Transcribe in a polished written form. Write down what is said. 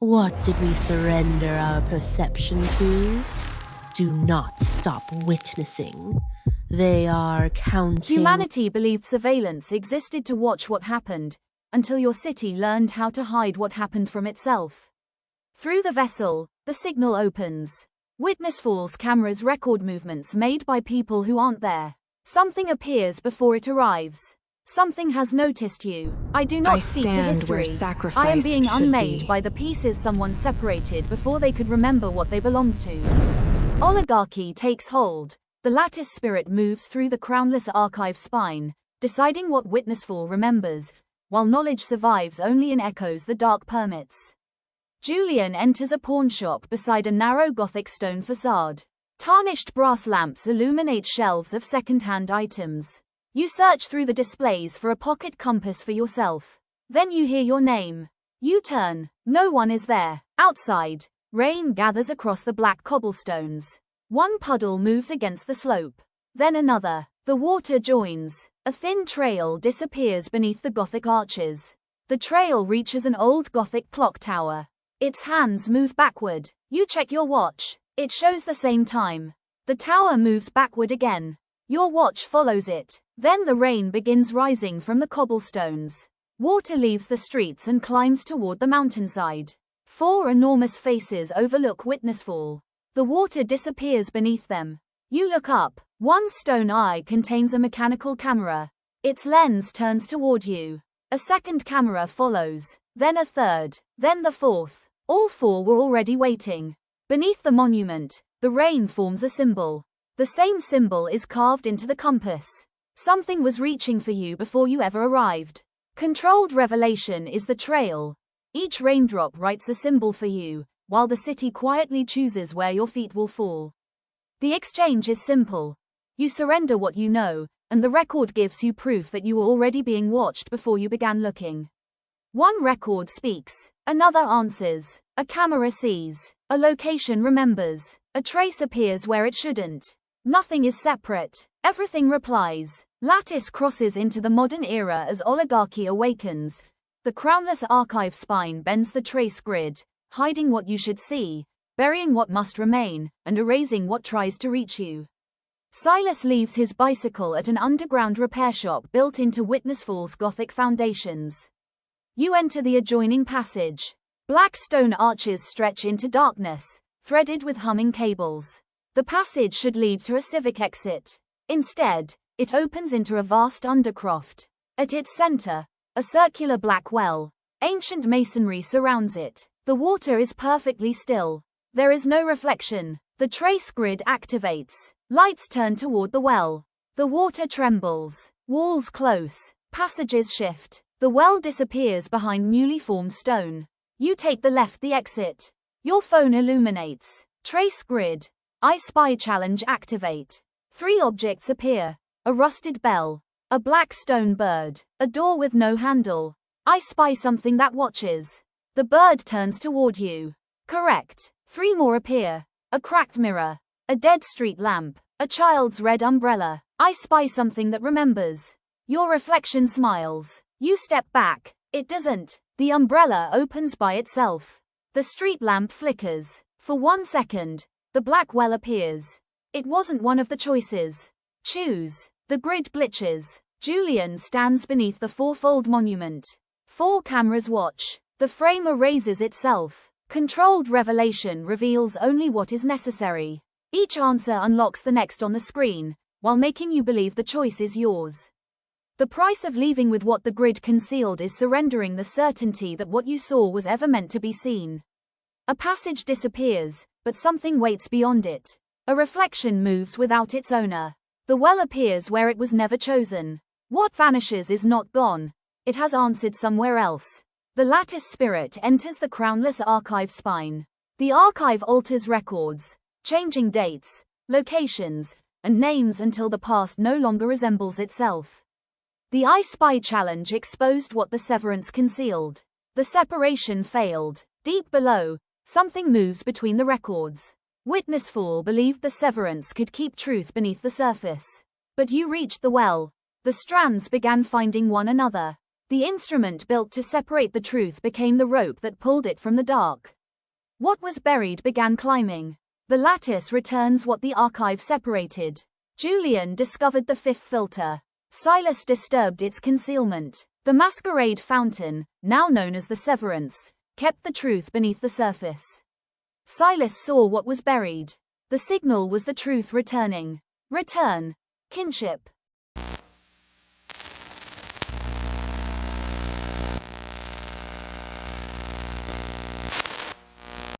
What did we surrender our perception to? Do not stop witnessing. They are counting. Humanity believed surveillance existed to watch what happened, until your city learned how to hide what happened from itself. Through the vessel, the signal opens. Witness Falls cameras record movements made by people who aren't there. Something appears before it arrives. Something has noticed you. I do not seek to history. I am being unmade by the pieces someone separated before they could remember what they belonged to. Oligarchy takes hold. The lattice spirit moves through the crownless archive spine, deciding what Witnessful remembers, while knowledge survives only in echoes the dark permits. Julian enters a pawnshop beside a narrow Gothic stone facade. Tarnished brass lamps illuminate shelves of second-hand items. You search through the displays for a pocket compass for yourself. Then you hear your name. You turn. No one is there. Outside, rain gathers across the black cobblestones. One puddle moves against the slope. Then another. The water joins. A thin trail disappears beneath the Gothic arches. The trail reaches an old Gothic clock tower. Its hands move backward. You check your watch. It shows the same time. The tower moves backward again. Your watch follows it. Then the rain begins rising from the cobblestones. Water leaves the streets and climbs toward the mountainside. 4 enormous faces overlook Witnessfall. The water disappears beneath them. You look up. One stone eye contains a mechanical camera. Its lens turns toward you. A second camera follows. Then a third. Then the fourth. All 4 were already waiting. Beneath the monument, the rain forms a symbol. The same symbol is carved into the compass. Something was reaching for you before you ever arrived. Controlled revelation is the trail. Each raindrop writes a symbol for you, while the city quietly chooses where your feet will fall. The exchange is simple. You surrender what you know, and the record gives you proof that you were already being watched before you began looking. One record speaks, another answers, a camera sees, a location remembers, a trace appears where it shouldn't. Nothing is separate. Everything replies. Lattice crosses into the modern era as oligarchy awakens. The crownless archive spine bends the trace grid, hiding what you should see, burying what must remain, and erasing what tries to reach you. Silas leaves his bicycle at an underground repair shop built into Witnessfall's Gothic foundations. You enter the adjoining passage. Black stone arches stretch into darkness, threaded with humming cables. The passage should lead to a civic exit. Instead, it opens into a vast undercroft. At its center, a circular black well. Ancient masonry surrounds it. The water is perfectly still. There is no reflection. The trace grid activates. Lights turn toward the well. The water trembles. Walls close. Passages shift. The well disappears behind newly formed stone. You take the exit. Your phone illuminates. Trace grid. I Spy challenge activate. 3 objects appear. A rusted bell. A black stone bird. A door with no handle. I spy something that watches. The bird turns toward you. Correct. 3 more appear. A cracked mirror. A dead street lamp. A child's red umbrella. I spy something that remembers. Your reflection smiles. You step back. It doesn't. The umbrella opens by itself. The street lamp flickers. For 1 second, the black well appears. It wasn't one of the choices. Choose. The grid glitches. Julian stands beneath the 4-fold monument. 4 cameras watch. The frame erases itself. Controlled revelation reveals only what is necessary. Each answer unlocks the next on the screen, while making you believe the choice is yours. The price of leaving with what the grid concealed is surrendering the certainty that what you saw was ever meant to be seen. A passage disappears, but something waits beyond it. A reflection moves without its owner. The well appears where it was never chosen. What vanishes is not gone. It has answered somewhere else. The lattice spirit enters the crownless archive spine. The archive alters records, changing dates, locations, and names until the past no longer resembles itself. The I Spy challenge exposed what the severance concealed. The separation failed. Deep below, something moves between the records. Witnessful believed the severance could keep truth beneath the surface. But you reached the well. The strands began finding one another. The instrument built to separate the truth became the rope that pulled it from the dark. What was buried began climbing. The lattice returns what the archive separated. Julian discovered the fifth filter. Silas disturbed its concealment. The masquerade fountain, now known as the Severance, kept the truth beneath the surface. Silas saw what was buried. The signal was the truth returning. Return. Kinship.